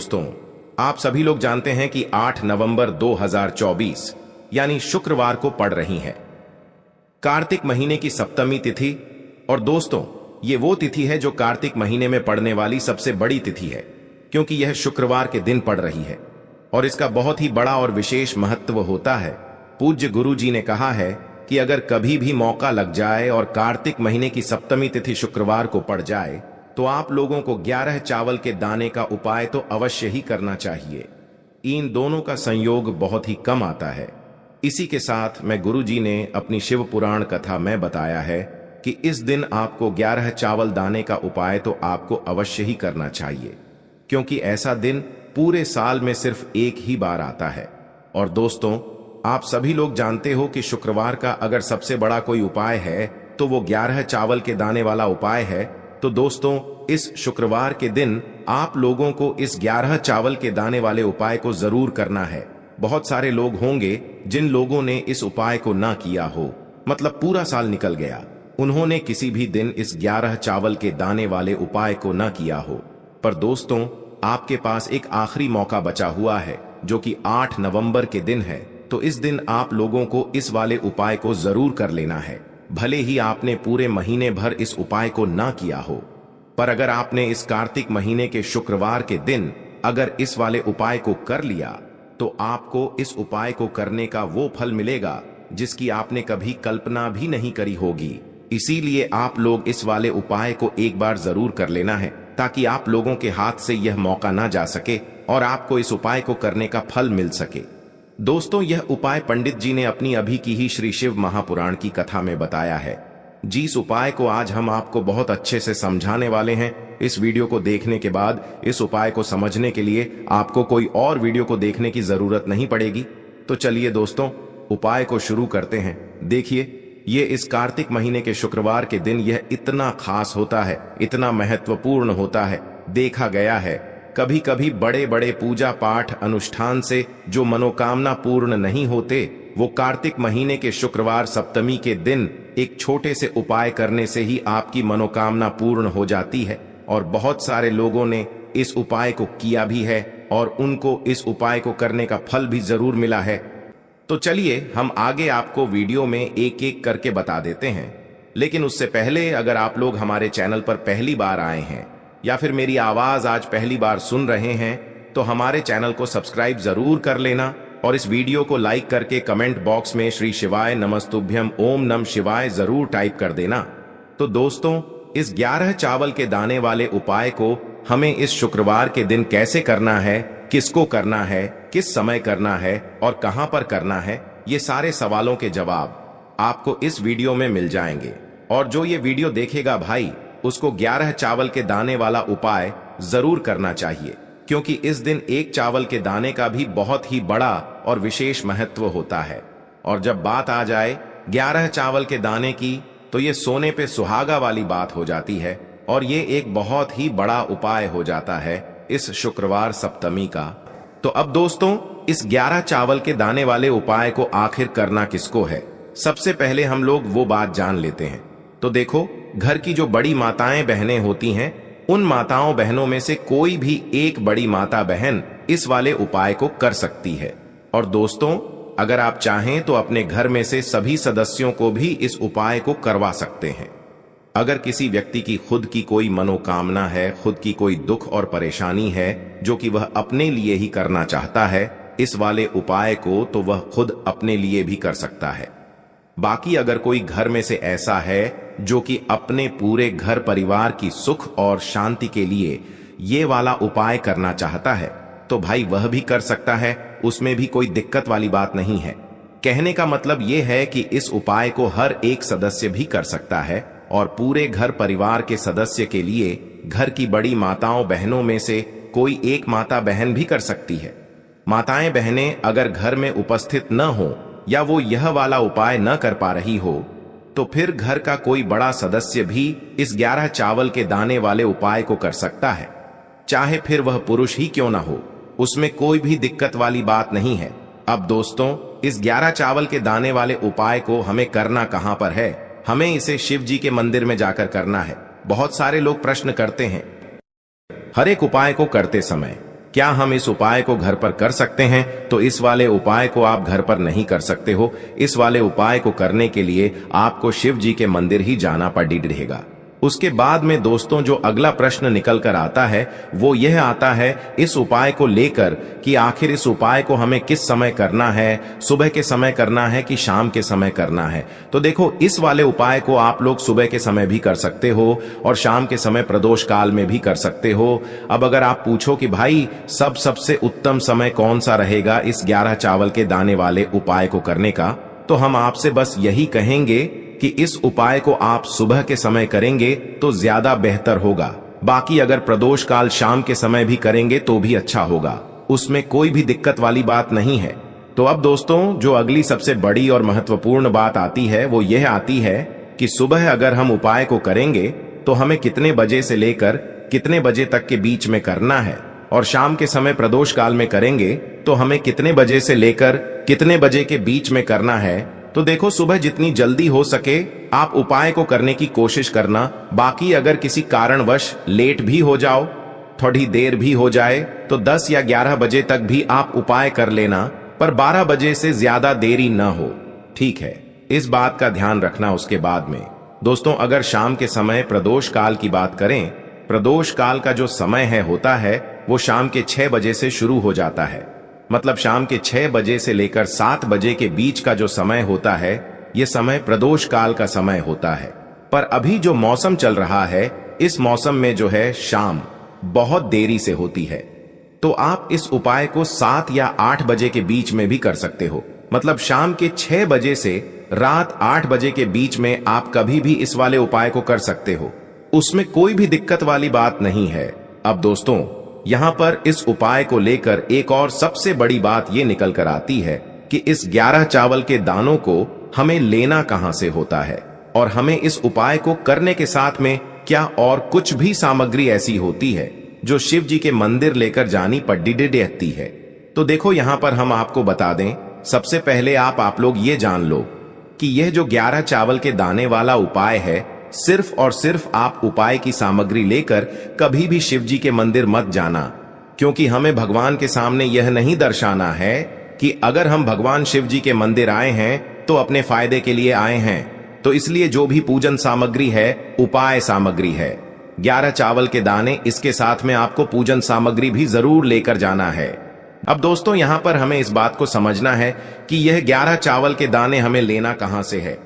दोस्तों, आप सभी लोग जानते हैं कि 8 नवंबर 2024 यानी शुक्रवार को पड़ रही है कार्तिक महीने की सप्तमी तिथि। और दोस्तों, ये वो तिथि है जो कार्तिक महीने में पड़ने वाली सबसे बड़ी तिथि है, क्योंकि यह शुक्रवार के दिन पड़ रही है और इसका बहुत ही बड़ा और विशेष महत्व होता है। पूज्य गुरु जी ने कहा है कि अगर कभी भी मौका लग जाए और कार्तिक महीने की सप्तमी तिथि शुक्रवार को पड़ जाए तो आप लोगों को 11 चावल के दाने का उपाय तो अवश्य ही करना चाहिए। इन दोनों का संयोग बहुत ही कम आता है। इसी के साथ मैं गुरु जी ने अपनी शिव पुराण कथा में बताया है कि इस दिन आपको 11 चावल दाने का उपाय तो आपको अवश्य ही करना चाहिए, क्योंकि ऐसा दिन पूरे साल में सिर्फ एक ही बार आता है। और दोस्तों, आप सभी लोग जानते हो कि शुक्रवार का अगर सबसे बड़ा कोई उपाय है तो वो 11 चावल के दाने वाला उपाय है। तो दोस्तों, इस शुक्रवार के दिन आप लोगों को इस 11 चावल के दाने वाले उपाय को जरूर करना है। बहुत सारे लोग होंगे जिन लोगों ने इस उपाय को ना किया हो, मतलब पूरा साल निकल गया, उन्होंने किसी भी दिन इस 11 चावल के दाने वाले उपाय को ना किया हो। पर दोस्तों, आपके पास एक आखिरी मौका बचा हुआ है जो कि 8 नवंबर के दिन है। तो इस दिन आप लोगों को इस वाले उपाय को जरूर कर लेना है, भले ही आपने पूरे महीने भर इस उपाय को ना किया हो। पर अगर आपने इस कार्तिक महीने के शुक्रवार के दिन अगर इस वाले उपाय को कर लिया तो आपको इस उपाय को करने का वो फल मिलेगा जिसकी आपने कभी कल्पना भी नहीं करी होगी। इसीलिए आप लोग इस वाले उपाय को एक बार जरूर कर लेना है, ताकि आप लोगों के हाथ से यह मौका ना जा सके और आपको इस उपाय को करने का फल मिल सके। दोस्तों, यह उपाय पंडित जी ने अपनी अभी की ही श्री शिव महापुराण की कथा में बताया है। जिस उपाय को आज हम आपको बहुत अच्छे से समझाने वाले हैं, इस वीडियो को देखने के बाद इस उपाय को समझने के लिए आपको कोई और वीडियो को देखने की जरूरत नहीं पड़ेगी। तो चलिए दोस्तों, उपाय को शुरू करते हैं। देखिए, ये इस कार्तिक महीने के शुक्रवार के दिन यह इतना खास होता है, इतना महत्वपूर्ण होता है। देखा गया है कभी कभी बड़े बड़े पूजा पाठ अनुष्ठान से जो मनोकामना पूर्ण नहीं होते, वो कार्तिक महीने के शुक्रवार सप्तमी के दिन एक छोटे से उपाय करने से ही आपकी मनोकामना पूर्ण हो जाती है। और बहुत सारे लोगों ने इस उपाय को किया भी है और उनको इस उपाय को करने का फल भी जरूर मिला है। तो चलिए हम आगे आपको वीडियो में एक एक करके बता देते हैं। लेकिन उससे पहले, अगर आप लोग हमारे चैनल पर पहली बार आए हैं या फिर मेरी आवाज आज पहली बार सुन रहे हैं, तो हमारे चैनल को सब्सक्राइब जरूर कर लेना और इस वीडियो को लाइक करके कमेंट बॉक्स में श्री शिवाय नमस्तुभ्यम ओम नम शिवाय जरूर टाइप कर देना। तो दोस्तों, इस 11 चावल के दाने वाले उपाय को हमें इस शुक्रवार के दिन कैसे करना है, किसको करना है, किस समय करना है और कहां पर करना है, ये सारे सवालों के जवाब आपको इस वीडियो में मिल जाएंगे। और जो ये वीडियो देखेगा भाई, उसको 11 चावल के दाने वाला उपाय जरूर करना चाहिए, क्योंकि इस दिन एक चावल के दाने का भी बहुत ही बड़ा और विशेष महत्व होता है। और जब बात आ जाए 11 चावल के दाने की, तो ये सोने पे सुहागा वाली बात हो जाती है और ये एक बहुत ही बड़ा उपाय हो जाता है इस शुक्रवार सप्तमी का। तो अब दोस्तों, इस 11 चावल के दाने वाले उपाय को आखिर करना किसको है, सबसे पहले हम लोग वो बात जान लेते हैं। तो देखो, घर की जो बड़ी माताएं बहनें होती हैं, उन माताओं बहनों में से कोई भी एक बड़ी माता बहन इस वाले उपाय को कर सकती है। और दोस्तों, अगर आप चाहें तो अपने घर में से सभी सदस्यों को भी इस उपाय को करवा सकते हैं। अगर किसी व्यक्ति की खुद की कोई मनोकामना है, खुद की कोई दुख और परेशानी है जो कि वह अपने लिए ही करना चाहता है इस वाले उपाय को, तो वह खुद अपने लिए भी कर सकता है। बाकी अगर कोई घर में से ऐसा है जो कि अपने पूरे घर परिवार की सुख और शांति के लिए ये वाला उपाय करना चाहता है, तो भाई वह भी कर सकता है, उसमें भी कोई दिक्कत वाली बात नहीं है। कहने का मतलब ये है कि इस उपाय को हर एक सदस्य भी कर सकता है और पूरे घर परिवार के सदस्य के लिए घर की बड़ी माताओं बहनों में से कोई एक माता बहन भी कर सकती है। माताएं बहनें अगर घर में उपस्थित न हो या वो यह वाला उपाय न कर पा रही हो, तो फिर घर का कोई बड़ा सदस्य भी इस 11 चावल के दाने वाले उपाय को कर सकता है, चाहे फिर वह पुरुष ही क्यों ना हो, उसमें कोई भी दिक्कत वाली बात नहीं है। अब दोस्तों, इस 11 चावल के दाने वाले उपाय को हमें करना कहां पर है? हमें इसे शिव जी के मंदिर में जाकर करना है। बहुत सारे लोग प्रश्न करते हैं हर एक उपाय को करते समय क्या हम इस उपाय को घर पर कर सकते हैं? तो इस वाले उपाय को आप घर पर नहीं कर सकते हो। इस वाले उपाय को करने के लिए आपको शिव जी के मंदिर ही जाना पड़ेगा। उसके बाद में दोस्तों जो अगला प्रश्न निकल कर आता है वो यह आता है इस उपाय को लेकर कि आखिर इस उपाय को हमें किस समय करना है, सुबह के समय करना है कि शाम के समय करना है। तो देखो, इस वाले उपाय को आप लोग सुबह के समय भी कर सकते हो और शाम के समय प्रदोष काल में भी कर सकते हो। अब अगर आप पूछो कि भाई सबसे उत्तम समय कौन सा रहेगा इस 11 चावल के दाने वाले उपाय को करने का, तो हम आपसे बस यही कहेंगे कि इस उपाय को आप सुबह के समय करेंगे तो ज्यादा बेहतर होगा। बाकी अगर प्रदोष काल शाम के समय भी करेंगे तो भी अच्छा होगा, उसमें कोई भी दिक्कत वाली बात नहीं है। तो अब दोस्तों जो अगली सबसे बड़ी और महत्वपूर्ण बात आती है वो यह आती है कि सुबह अगर हम उपाय को करेंगे तो हमें कितने बजे से लेकर कितने बजे तक के बीच में करना है, और शाम के समय प्रदोष काल में करेंगे तो हमें कितने बजे से लेकर कितने बजे के बीच में करना है। तो देखो, सुबह जितनी जल्दी हो सके आप उपाय को करने की कोशिश करना। बाकी अगर किसी कारणवश लेट भी हो जाओ, थोड़ी देर भी हो जाए, तो 10 या 11 बजे तक भी आप उपाय कर लेना, पर 12 बजे से ज्यादा देरी न हो, ठीक है? इस बात का ध्यान रखना। उसके बाद में दोस्तों अगर शाम के समय प्रदोष काल की बात करें, प्रदोष काल का जो समय होता है वो शाम के 6 बजे से शुरू हो जाता है। मतलब शाम के 6 बजे से लेकर 7 बजे के बीच का जो समय होता है ये समय प्रदोष काल का समय होता है। पर अभी जो मौसम चल रहा है इस मौसम में जो है शाम बहुत देरी से होती है, तो आप इस उपाय को 7 या 8 बजे के बीच में भी कर सकते हो। मतलब शाम के 6 बजे से रात 8 बजे के बीच में आप कभी भी इस वाले उपाय को कर सकते हो, उसमें कोई भी दिक्कत वाली बात नहीं है। अब दोस्तों यहां पर इस उपाय को लेकर एक और सबसे बड़ी बात यह निकल कर आती है कि इस 11 चावल के दानों को हमें लेना कहां से होता है, और हमें इस उपाय को करने के साथ में क्या और कुछ भी सामग्री ऐसी होती है जो शिव जी के मंदिर लेकर जानी पड़ती है। तो देखो यहां पर हम आपको बता दें, सबसे पहले आप लोग ये जान लो कि यह जो 11 चावल के दाने वाला उपाय है, सिर्फ और सिर्फ आप उपाय की सामग्री लेकर कभी भी शिव जी के मंदिर मत जाना, क्योंकि हमें भगवान के सामने यह नहीं दर्शाना है कि अगर हम भगवान शिव जी के मंदिर आए हैं तो अपने फायदे के लिए आए हैं। तो इसलिए जो भी पूजन सामग्री है उपाय सामग्री है। 11 चावल के दाने, इसके साथ में आपको पूजन सामग्री भी जरूर लेकर जाना है। अब दोस्तों यहां पर हमें इस बात को समझना है कि यह 11 चावल के दाने हमें लेना कहां से है।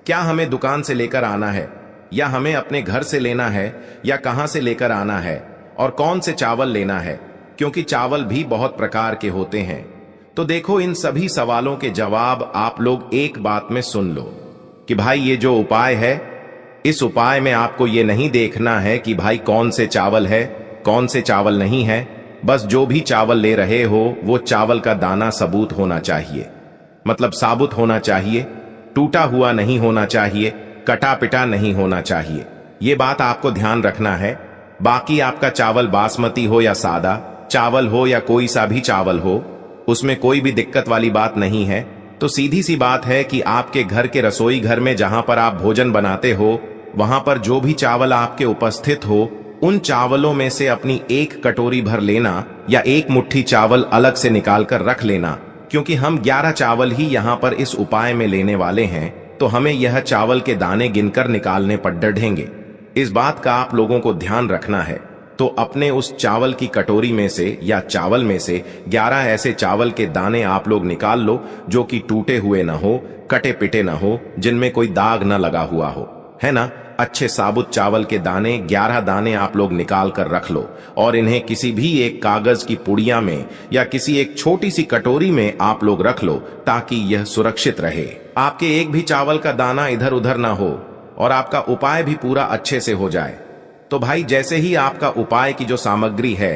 क्या हमें दुकान से लेकर आना है, या हमें अपने घर से लेना है, या कहां से लेकर आना है, और कौन से चावल लेना है, क्योंकि चावल भी बहुत प्रकार के होते हैं। तो देखो इन सभी सवालों के जवाब आप लोग एक बात में सुन लो कि भाई ये जो उपाय है, इस उपाय में आपको ये नहीं देखना है कि भाई कौन से चावल है कौन से चावल नहीं है। बस जो भी चावल ले रहे हो वो चावल का दाना सबूत होना चाहिए, मतलब साबुत होना चाहिए, टूटा हुआ नहीं होना चाहिए, कटा पिटा नहीं होना चाहिए। ये बात आपको ध्यान रखना है। बाकी आपका चावल बासमती हो या सादा चावल हो या कोई सा भी चावल हो, उसमें कोई भी दिक्कत वाली बात नहीं है। तो सीधी सी बात है कि आपके घर के रसोई घर में जहां पर आप भोजन बनाते हो, वहां पर जो भी चावल आपके उपस्थित हो, उन चावलों में से अपनी एक कटोरी भर लेना या एक मुट्ठी चावल अलग से निकाल कर रख लेना, क्योंकि हम 11 चावल ही यहाँ पर इस उपाय में लेने वाले हैं, तो हमें यह चावल के दाने गिनकर निकालने पड़ेंगे। इस बात का आप लोगों को ध्यान रखना है। तो अपने उस चावल की कटोरी में से या चावल में से 11 ऐसे चावल के दाने आप लोग निकाल लो जो कि टूटे हुए ना हो, कटे पिटे ना हो, जिनमें कोई दाग ना लगा हुआ हो, है ना। अच्छे साबुत चावल के दाने 11 दाने आप लोग निकाल कर रख लो और इन्हें किसी भी एक कागज की पुड़िया में या किसी एक छोटी सी कटोरी में आप लोग रख लो, ताकि यह सुरक्षित रहे। आपके एक भी चावल का दाना इधर उधर ना हो और आपका उपाय भी पूरा अच्छे से हो जाए। तो भाई जैसे ही आपका उपाय की जो सामग्री है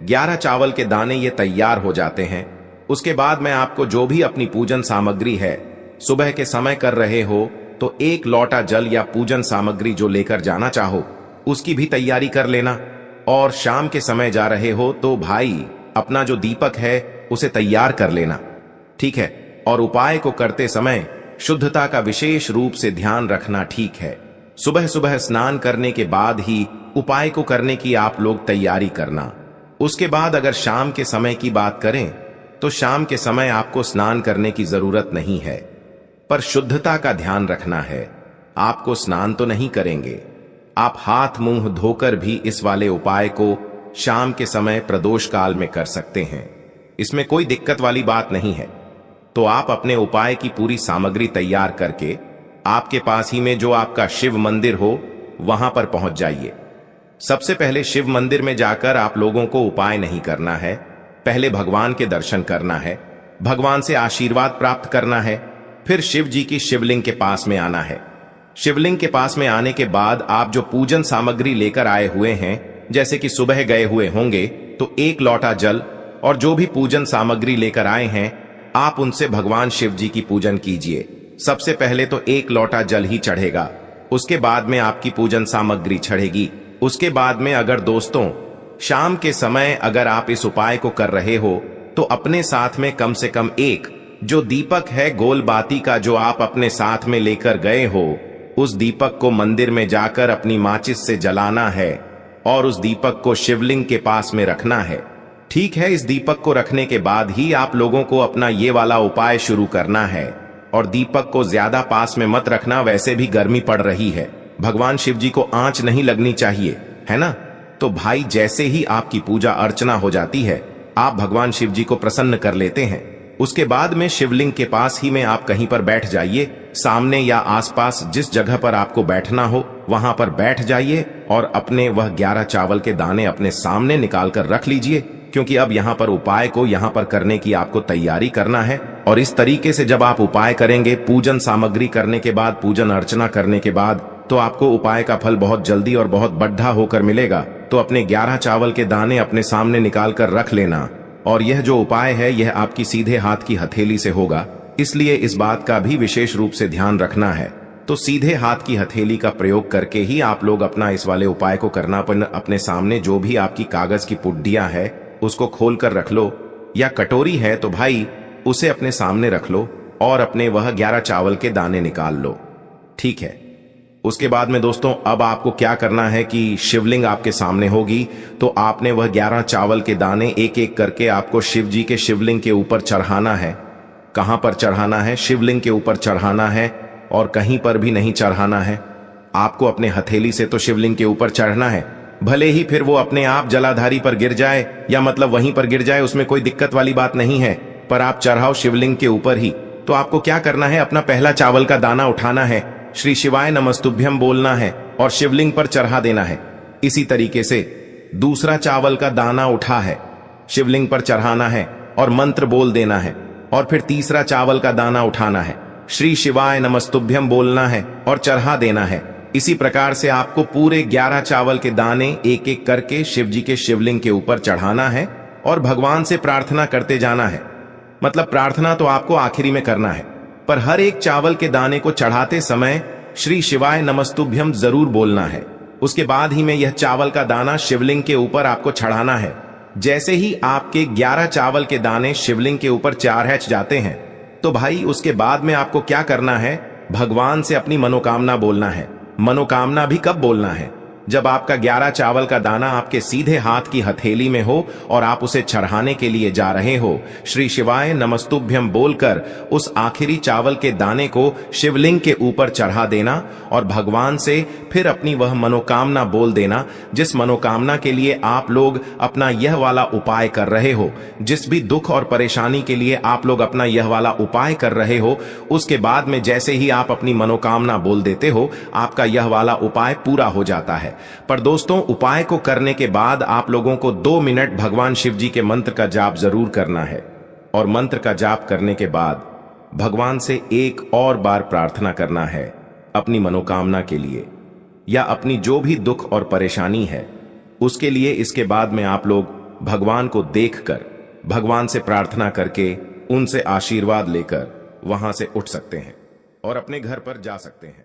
11 चावल के दाने ये तैयार हो जाते हैं, उसके बाद मैं आपको जो भी अपनी पूजन सामग्री है सुबह के समय कर रहे हो, तो एक लोटा जल या पूजन सामग्री जो लेकर जाना चाहो उसकी भी तैयारी कर लेना। और शाम के समय जा रहे हो तो भाई अपना जो दीपक है उसे तैयार कर लेना, ठीक है। और उपाय को करते समय शुद्धता का विशेष रूप से ध्यान रखना, ठीक है। सुबह सुबह स्नान करने के बाद ही उपाय को करने की आप लोग तैयारी करना। उसके बाद अगर शाम के समय की बात करें तो शाम के समय आपको स्नान करने की जरूरत नहीं है, पर शुद्धता का ध्यान रखना है। आपको स्नान तो नहीं करेंगे, आप हाथ मुंह धोकर भी इस वाले उपाय को शाम के समय प्रदोष काल में कर सकते हैं। इसमें कोई दिक्कत वाली बात नहीं है। तो आप अपने उपाय की पूरी सामग्री तैयार करके आपके पास ही में जो आपका शिव मंदिर हो वहां पर पहुंच जाइए। सबसे पहले शिव मंदिर में जाकर आप लोगों को उपाय नहीं करना है, पहले भगवान के दर्शन करना है, भगवान से आशीर्वाद प्राप्त करना है, फिर शिव जी की शिवलिंग के पास में आना है। शिवलिंग के पास में आने के बाद आप जो पूजन सामग्री लेकर आए हुए हैं, जैसे कि सुबह गए हुए होंगे तो 1 लोटा जल और जो भी पूजन सामग्री लेकर आए हैं आप उनसे भगवान शिव जी की पूजन कीजिए। सबसे पहले तो 1 लोटा जल ही चढ़ेगा, उसके बाद में आपकी पूजन सामग्री चढ़ेगी। उसके बाद में अगर दोस्तों शाम के समय अगर आप इस उपाय को कर रहे हो तो अपने साथ में कम से कम एक जो दीपक है गोल बाती का जो आप अपने साथ में लेकर गए हो, उस दीपक को मंदिर में जाकर अपनी माचिस से जलाना है और उस दीपक को शिवलिंग के पास में रखना है। ठीक है, इस दीपक को रखने के बाद ही आप लोगों को अपना ये वाला उपाय शुरू करना है। और दीपक को ज्यादा पास में मत रखना, वैसे भी गर्मी पड़ रही है, भगवान शिव जी को आंच नहीं लगनी चाहिए, है ना। तो भाई जैसे ही आपकी पूजा अर्चना हो जाती है आप भगवान शिव जी को प्रसन्न कर लेते हैं। उसके बाद में शिवलिंग के पास ही में आप कहीं पर बैठ जाइए, सामने या आसपास जिस जगह पर आपको बैठना हो वहां पर बैठ जाइए और अपने वह 11 चावल के दाने अपने सामने निकाल कर रख लीजिए, क्योंकि अब यहाँ पर उपाय को यहाँ पर करने की आपको तैयारी करना है। और इस तरीके से जब आप उपाय करेंगे, पूजन सामग्री करने के बाद, पूजन अर्चना करने के बाद, तो आपको उपाय का फल बहुत जल्दी और बहुत बढ़ा होकर मिलेगा। तो अपने 11 चावल के दाने अपने सामने निकाल कर रख लेना। और यह जो उपाय है यह आपकी सीधे हाथ की हथेली से होगा, इसलिए इस बात का भी विशेष रूप से ध्यान रखना है। तो सीधे हाथ की हथेली का प्रयोग करके ही आप लोग अपना इस वाले उपाय को करना। अपने सामने जो भी आपकी कागज की पुड्डियां है उसको खोल कर रख लो, या कटोरी है तो भाई उसे अपने सामने रख लो और अपने वह 11 चावल के दाने निकाल लो। ठीक है, उसके बाद में दोस्तों अब आपको क्या करना है कि शिवलिंग आपके सामने होगी, तो आपने वह 11 चावल के दाने एक एक करके आपको शिव जी के शिवलिंग के ऊपर चढ़ाना है। कहां पर चढ़ाना है? शिवलिंग के ऊपर चढ़ाना है और कहीं पर भी नहीं चढ़ाना है। आपको अपने हथेली से तो शिवलिंग के ऊपर चढ़ना है, भले ही फिर वो अपने आप जलाधारी पर गिर जाए या मतलब वहीं पर गिर जाए, उसमें कोई दिक्कत वाली बात नहीं है, पर आप चढ़ाओ शिवलिंग के ऊपर ही। तो आपको क्या करना है, अपना पहला चावल का दाना उठाना है, श्री शिवाय नमस्तुभ्यम बोलना है और शिवलिंग पर चढ़ा देना है। इसी तरीके से दूसरा चावल का दाना उठा है, शिवलिंग पर चढ़ाना है और मंत्र बोल देना है। और फिर तीसरा चावल का दाना उठाना है, श्री शिवाय नमस्तुभ्यम बोलना है और चढ़ा देना है। इसी प्रकार से आपको पूरे 11 चावल के दाने एक एक करके शिव जी के शिवलिंग के ऊपर चढ़ाना है और भगवान से प्रार्थना करते जाना है। मतलब प्रार्थना तो आपको आखिरी में करना है, पर हर एक चावल के दाने को चढ़ाते समय श्री शिवाय नमस्तुभ्यम जरूर बोलना है। उसके बाद ही में यह चावल का दाना शिवलिंग के ऊपर आपको चढ़ाना है। जैसे ही आपके 11 चावल के दाने शिवलिंग के ऊपर चारहच जाते हैं, तो भाई उसके बाद में आपको क्या करना है, भगवान से अपनी मनोकामना बोलना है। मनोकामना भी कब बोलना है? जब आपका 11 चावल का दाना आपके सीधे हाथ की हथेली में हो और आप उसे चढ़ाने के लिए जा रहे हो। श्री शिवाय नमस्तुभ्यम बोलकर उस आखिरी चावल के दाने को शिवलिंग के ऊपर चढ़ा देना और भगवान से फिर अपनी वह मनोकामना बोल देना, जिस मनोकामना के लिए आप लोग अपना यह वाला उपाय कर रहे हो, जिस भी दुख और परेशानी के लिए आप लोग अपना यह वाला उपाय कर रहे हो। उसके बाद में जैसे ही आप अपनी मनोकामना बोल देते हो, आपका यह वाला उपाय पूरा हो जाता है। पर दोस्तों, उपाय को करने के बाद आप लोगों को 2 मिनट भगवान शिव जी के मंत्र का जाप जरूर करना है। और मंत्र का जाप करने के बाद भगवान से एक और बार प्रार्थना करना है अपनी मनोकामना के लिए, या अपनी जो भी दुख और परेशानी है उसके लिए। इसके बाद में आप लोग भगवान को देखकर, भगवान से प्रार्थना करके, उनसे आशीर्वाद लेकर वहां से उठ सकते हैं और अपने घर पर जा सकते हैं।